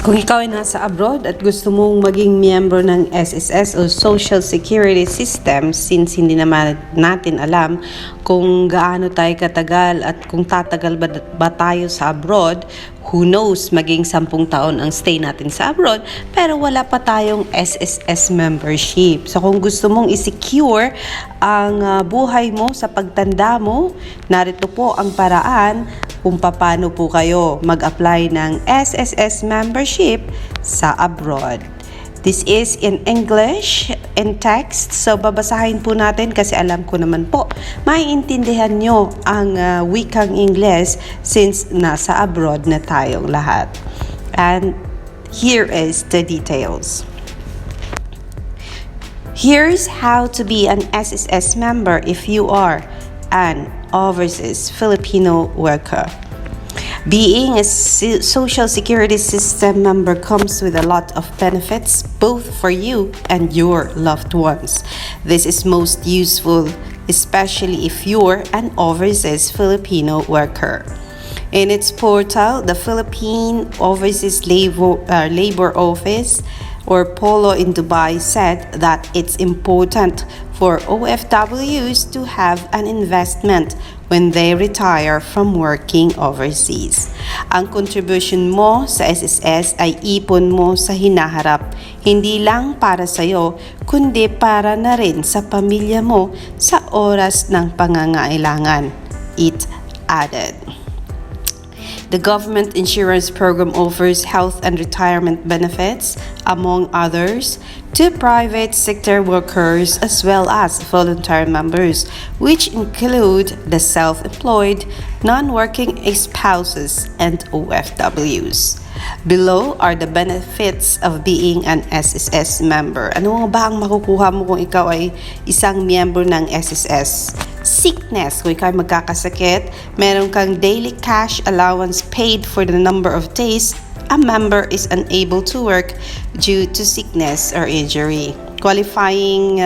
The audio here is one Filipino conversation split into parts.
Kung ikaw ay nasa abroad at gusto mong maging miyembro ng SSS o Social Security System, since hindi naman natin alam kung gaano tayo katagal at kung tatagal ba tayo sa abroad, who knows, maging 10 taon ang stay natin sa abroad, pero wala pa tayong SSS membership. So kung gusto mong i-secure ang buhay mo sa pagtanda mo, narito po ang paraan kung paano po kayo mag-apply ng SSS membership sa abroad. This is in English, in text. So, babasahin po natin kasi alam ko naman po, maiintindihan nyo ang wikang Ingles since nasa abroad na tayong lahat. And here is the details. Here's how to be an SSS member if you are an overseas Filipino worker. Being a Social Security System member comes with a lot of benefits, both for you and your loved ones. This is most useful, especially if you're an overseas Filipino worker. In its portal, the Philippine Overseas Labor Office, or Polo in Dubai, said that it's important for OFWs to have an investment when they retire from working overseas. Ang contribution mo sa SSS ay ipon mo sa hinaharap, hindi lang para sa'yo, kundi para na rin sa pamilya mo sa oras ng pangangailangan. It added. The government insurance program offers health and retirement benefits, among others, to private sector workers as well as voluntary members, which include the self-employed, non-working spouses, and OFWs. Below are the benefits of being an SSS member. Ano ba ang makukuha mo kung ikaw ay isang miyembro ng SSS? Sickness, kung ikaw ay magkakasakit, meron kang daily cash allowance paid for the number of days a member is unable to work due to sickness or injury. Qualifying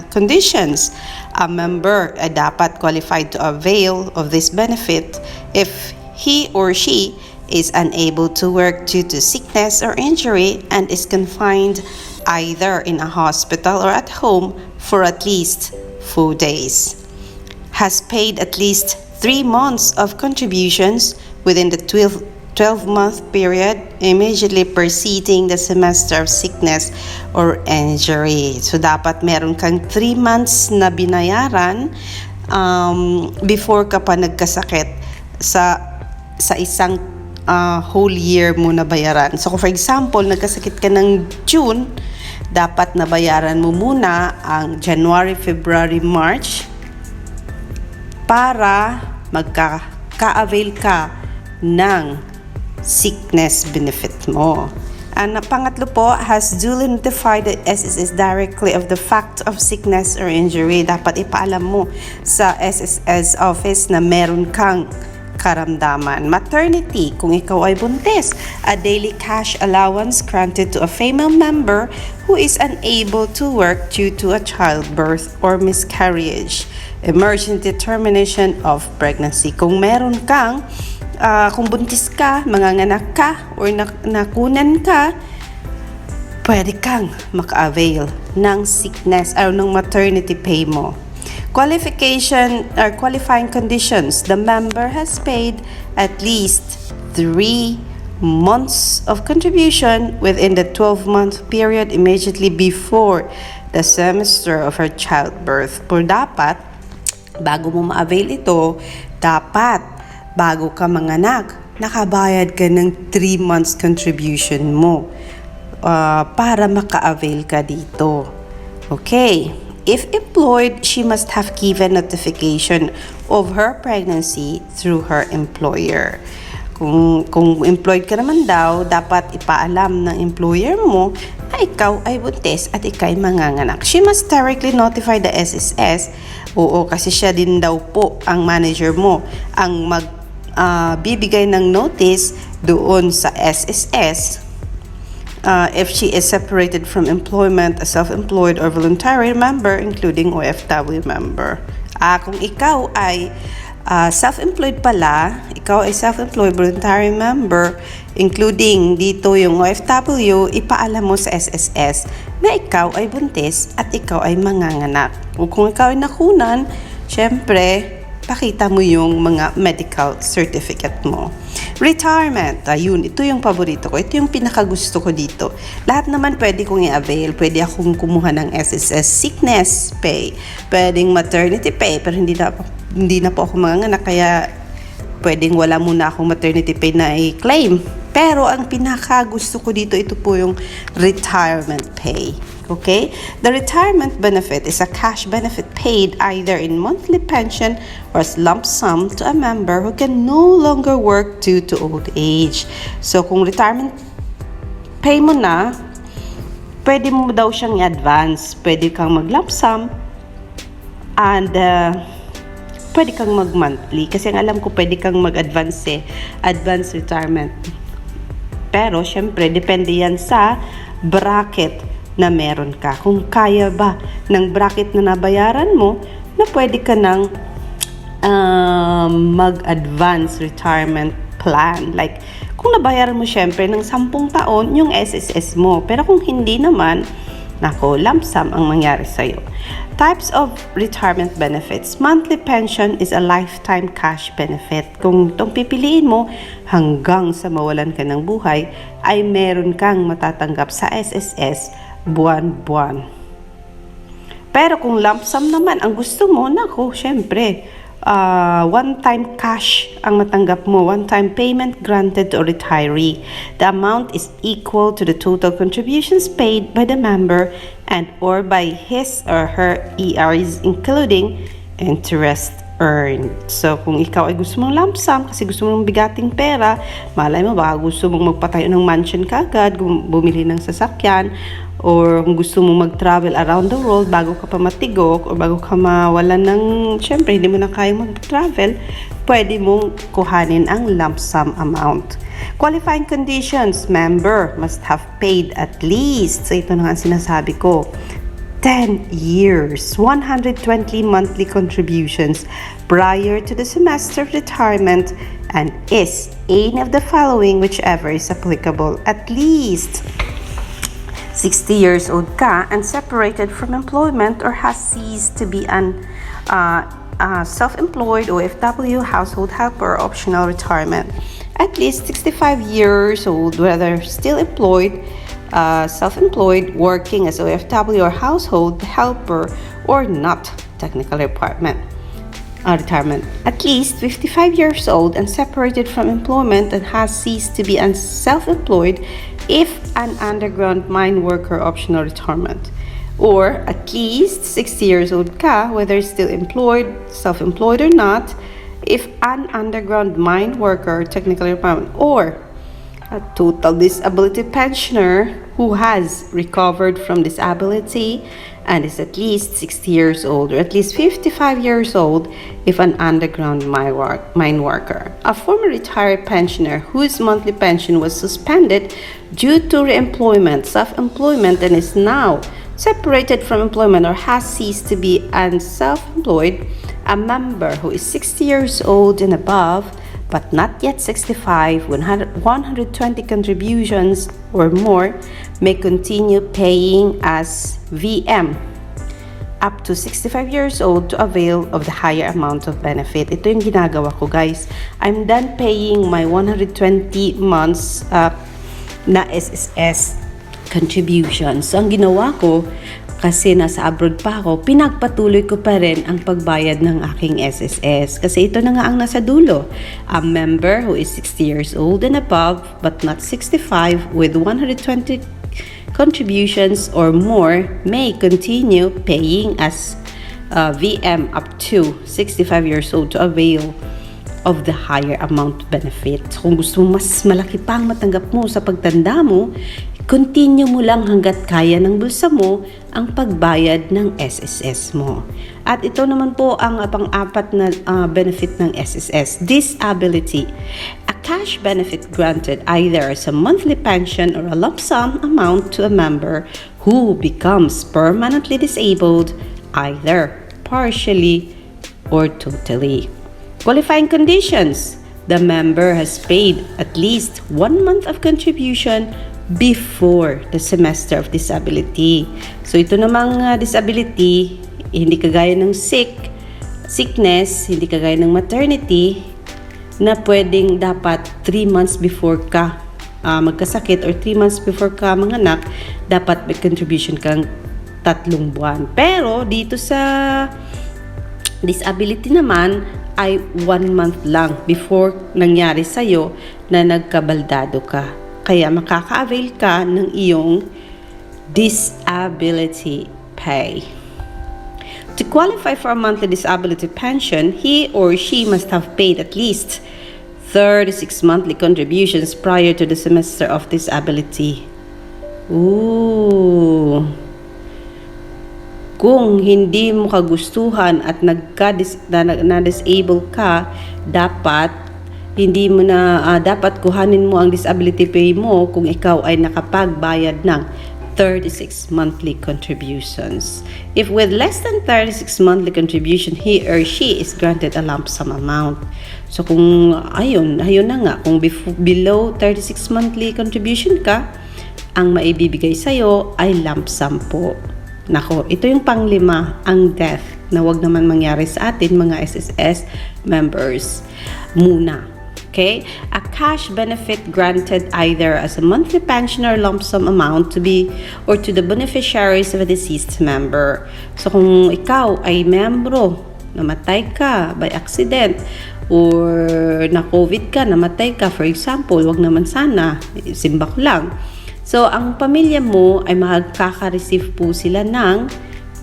conditions, a member ay dapat qualified to avail of this benefit if he or she is unable to work due to sickness or injury and is confined either in a hospital or at home for at least 4 days. Has paid at least 3 months of contributions within the 12-month period immediately preceding the semester of sickness or injury. So, dapat meron kang 3 months na binayaran before ka pa nagkasakit sa isang whole year mo na bayaran. So, for example, nagkasakit ka ng June, dapat nabayaran mo muna ang January, February, March para magka-avail ka ng sickness benefit mo. And pangatlo po, has duly notified the SSS directly of the fact of sickness or injury. Dapat ipaalam mo sa SSS office na meron kang karamdaman. Maternity, kung ikaw ay buntis, a daily cash allowance granted to a female member who is unable to work due to a childbirth or miscarriage. Emergency termination of pregnancy. Kung meron kang kung buntis ka, manganganak ka, or nakunan ka, pwede kang maka-avail ng sickness or ng maternity pay mo. Qualification or qualifying conditions, the member has paid at least 3 months of contribution within the 12-month period immediately before the semester of her childbirth. Pero dapat, bago mo ma-avail ito, dapat bago ka manganak, nakabayad ka ng 3 months contribution mo para maka-avail ka dito. Okay. If employed, she must have given notification of her pregnancy through her employer. Kung employed ka naman daw, dapat ipaalam ng employer mo na ikaw ay buntis at ikaw ay manganganak. She must directly notify the SSS. Oo, kasi siya din daw po ang manager mo ang bibigay ng notice doon sa SSS if she is separated from employment, a self-employed or voluntary member, including OFW member. Kung ikaw ay Self-employed pala, ikaw ay self-employed voluntary member, including dito yung OFW, ipaalam mo sa SSS na ikaw ay buntis at ikaw ay manganganak. O kung ikaw ay nakunan, syempre, pakita mo yung mga medical certificate mo. Retirement, ayun, ito yung paborito ko. Ito yung pinakagusto ko dito. Lahat naman pwede kong i-avail. Pwede akong kumuha ng SSS sickness pay. Pwedeng maternity pay, pero hindi na po ako manganganak, kaya pwedeng wala muna akong maternity pay na i-claim. Pero ang pinakagusto ko dito, ito po yung retirement pay. Okay? The retirement benefit is a cash benefit paid either in monthly pension or as lump sum to a member who can no longer work due to old age. So, kung retirement pay mo na, pwede mo daw siyang i-advance. Pwede kang mag-lump sum and pwede kang mag-monthly. Kasi ang alam ko, pwede kang mag-advance advance retirement. Pero, syempre, depende yan sa bracket na meron ka. Kung kaya ba ng bracket na nabayaran mo, na pwede ka ng mag-advance retirement plan. Like, kung nabayaran mo syempre ng 10 taon, yung SSS mo. Pero kung hindi naman, nako, lump sum ang mangyari sa'yo. Types of retirement benefits. Monthly pension is a lifetime cash benefit. Kung itong pipiliin mo, hanggang sa mawalan ka ng buhay, ay meron kang matatanggap sa SSS buwan-buwan. Pero kung lump sum naman, ang gusto mo, nako, syempre, one-time cash ang matanggap mo, one-time payment granted to a retiree. The amount is equal to the total contributions paid by the member and or by his or her ERs, including interest earned. So, kung ikaw ay gusto mong lump sum kasi gusto mong bigating pera, malay mo ba, gusto mong magpatayo ng mansion kagad, bumili ng sasakyan, or kung gusto mong mag-travel around the world bago ka pa matigok or bago ka mawalan ng, syempre, hindi mo na kaya mag-travel, pwede mong kuhanin ang lump sum amount. Qualifying conditions, member must have paid at least, so ito na nga sinasabi ko, 10 years, 120 monthly contributions prior to the semester of retirement and is any of the following whichever is applicable. At least 60 years old ka and separated from employment or has ceased to be an self-employed OFW, household helper, or optional retirement. At least 65 years old, whether still employed, self-employed, working as OFW or household helper, or not technical retirement. At least 55 years old and separated from employment and has ceased to be self-employed if an underground mine worker optional retirement. Or at least 60 years old ka, whether still employed, self-employed or not, if an underground mine worker technical retirement, or a total disability pensioner who has recovered from disability and is at least 60 years old or at least 55 years old if an underground mine worker. A former retired pensioner whose monthly pension was suspended due to reemployment, self-employment, and is now separated from employment or has ceased to be self-employed. A member who is 60 years old and above but not yet 65, 120 contributions or more may continue paying as VM up to 65 years old to avail of the higher amount of benefit. Ito yung ginagawa ko, guys. I'm done paying my 120 months na SSS contributions. So, ang ginawa ko, kasi nasa abroad pa ako, pinagpatuloy ko pa rin ang pagbayad ng aking SSS. Kasi ito na nga ang nasa dulo. A member who is 60 years old and above but not 65 with 120 contributions or more may continue paying as VM up to 65 years old to avail of the higher amount benefit. So, kung gusto mo mas malaki pang matanggap mo sa pagtanda mo, continue mo lang hanggat kaya ng bulsa mo ang pagbayad ng SSS mo. At ito naman po ang pang-apat na benefit ng SSS, disability. A cash benefit granted either as a monthly pension or a lump sum amount to a member who becomes permanently disabled either partially or totally. Qualifying conditions. The member has paid at least 1 month of contribution before the semester of disability. So ito namang disability, hindi kagaya ng sickness, hindi kagaya ng maternity, na pwedeng dapat 3 months before ka magkasakit or 3 months before ka manganak, dapat may contribution kang 3 buwan. Pero dito sa disability naman ay 1 month lang before nangyari sa'yo na nagkabaldado ka. Kaya makaka-avail ka ng iyong disability pay. To qualify for a monthly disability pension, he or she must have paid at least 36 monthly contributions prior to the semester of disability. Ooh. Kung hindi mo kagustuhan at na-disable ka, dapat hindi mo dapat kuhanin mo ang disability pay mo kung ikaw ay nakapagbayad ng 36 monthly contributions. If with less than 36 monthly contribution, he or she is granted a lump sum amount. So kung ayun na nga, kung below 36 monthly contribution ka, ang maibibigay sa'yo ay lump sum po. Nako, ito yung panglima, ang death, na wag naman mangyari sa atin mga SSS members muna. Okay? A cash benefit granted either as a monthly pension or lump sum amount to the beneficiaries of a deceased member. So kung ikaw ay membro, namatay ka by accident, or na-COVID ka, namatay ka, for example, wag naman sana, simba ko lang. So, ang pamilya mo ay makaka-receive po sila ng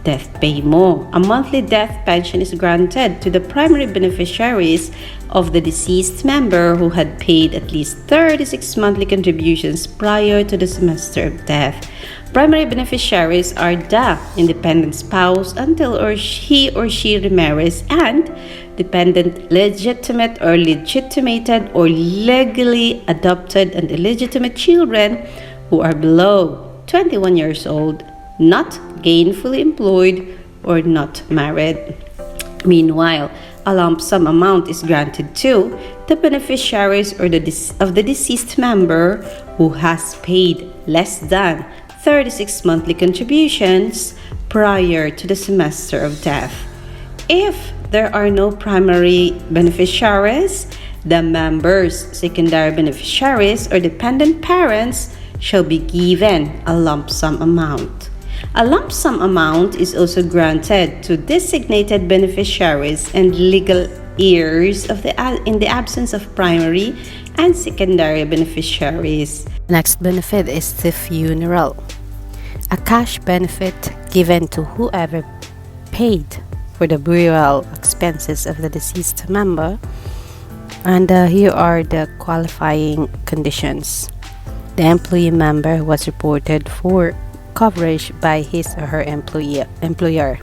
death pay mo. A monthly death pension is granted to the primary beneficiaries of the deceased member who had paid at least 36 monthly contributions prior to the semester of death. Primary beneficiaries are the independent spouse until he or she remarries, and dependent legitimate or legitimated or legally adopted and illegitimate children who are below 21 years old, not gainfully employed, or not married. Meanwhile, a lump sum amount is granted to the beneficiaries of the deceased member who has paid less than 36 monthly contributions prior to the semester of death. If there are no primary beneficiaries, the member's secondary beneficiaries or dependent parents shall be given a lump sum amount. A lump sum amount is also granted to designated beneficiaries and legal heirs in the absence of primary and secondary beneficiaries. Next benefit is the funeral. A cash benefit given to whoever paid for the burial expenses of the deceased member. And here are the qualifying conditions. The employee member was reported for coverage by his or her employer.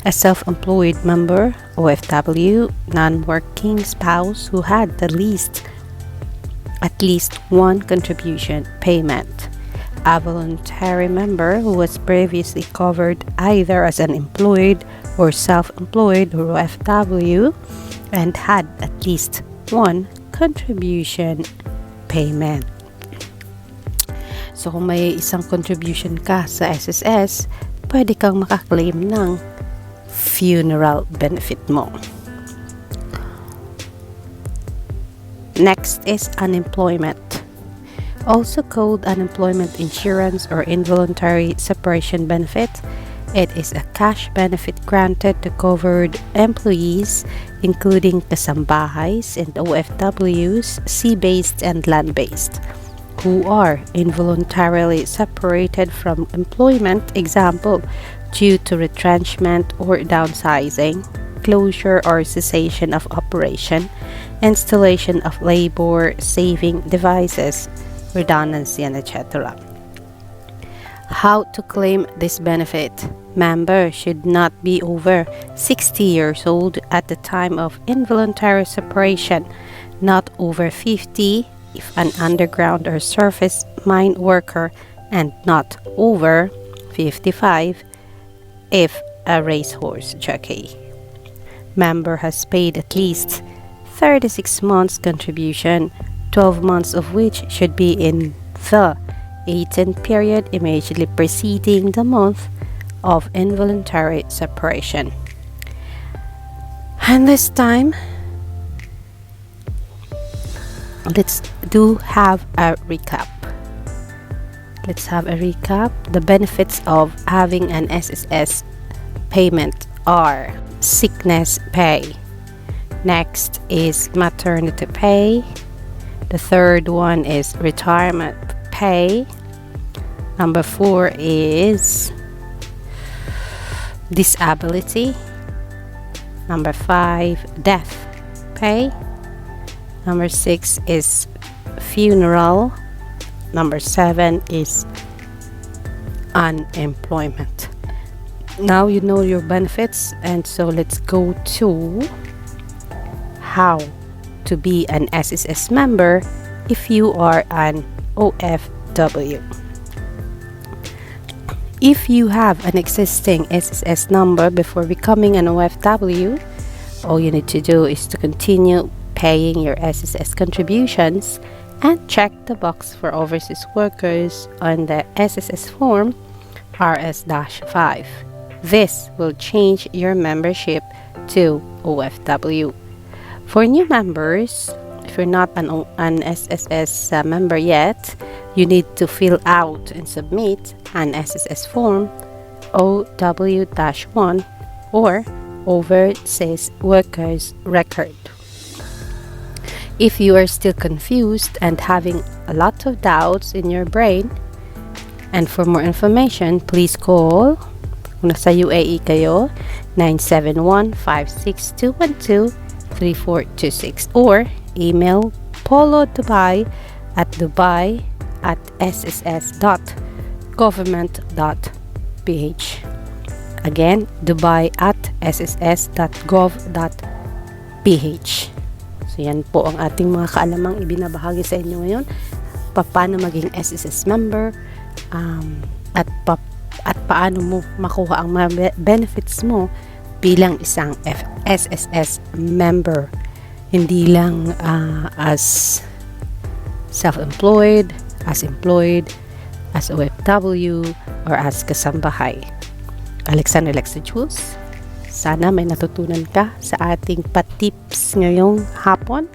A self-employed member, OFW, non-working spouse who had at least one contribution payment. A voluntary member who was previously covered either as an employed or self-employed or OFW and had at least one contribution payment. So kung may isang contribution ka sa SSS, pwede kang makaklaim ng funeral benefit mo. Next is unemployment. Also called unemployment insurance or involuntary separation benefit. It is a cash benefit granted to covered employees, including kasambahays and OFWs, sea-based and land-based, who are involuntarily separated from employment, example, due to retrenchment or downsizing, closure or cessation of operation, installation of labor-saving devices, redundancy, and etc. How to claim this benefit? Member should not be over 60 years old at the time of involuntary separation, not over 50 if an underground or surface mine worker, and not over 55 if a racehorse jockey. Member has paid at least 36 months contribution, 12 months of which should be in the 18th period immediately preceding the month of involuntary separation. And this time, let's have a recap. Let's have a recap. The benefits of having an SSS payment are sickness pay. Next is maternity pay. The third one is retirement pay. Number 4 is disability. Number 5, death pay. Number 6 is funeral. Number 7 is unemployment. Now you know your benefits, and so let's go to how to be an SSS member if you are an OFW. If you have an existing SSS number before becoming an OFW, all you need to do is to continue paying your SSS contributions and check the box for overseas workers on the SSS form RS-5. This will change your membership to OFW. For new members, if you're not an SSS member yet, you need to fill out and submit an SSS form OW-1 or Overseas Workers Record. If you are still confused and having a lot of doubts in your brain, and for more information, please call, kung nasa UAE kayo, 971-56212-3426 or email polodubai@sss.government.ph. Again, dubai@sss.gov.ph. So yan po ang ating mga kaalamang ibinabahagi sa inyo ngayon. Paano maging SSS member, at paano mo makuha ang mga benefits mo bilang isang SSS member. Hindi lang as self-employed, as employed, as OFW, or as kasambahay. Alexander Jules, sana may natutunan ka sa ating patips ngayong hapon,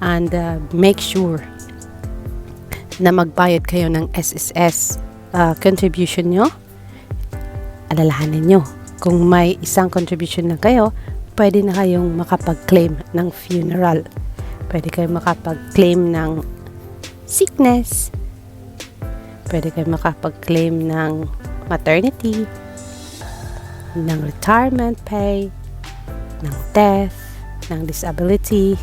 and make sure na magbayad kayo ng SSS contribution nyo. Alalahanin nyo, kung may isang contribution na kayo, pwede na kayong makapag-claim ng funeral, pwede kayong makapag-claim ng sickness, pwede kayong makapag-claim ng maternity, ng retirement pay, ng death, ng disability,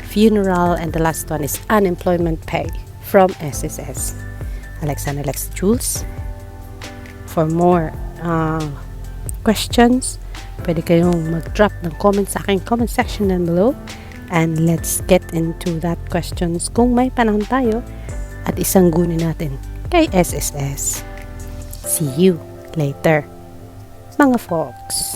funeral, and the last one is unemployment pay from SSS. Alexander Jules. For more questions, pwede kayong mag-drop ng comment sa aking comment section down below, and let's get into that questions kung may panahon tayo at isang guni natin kay SSS. See you later, mga folks.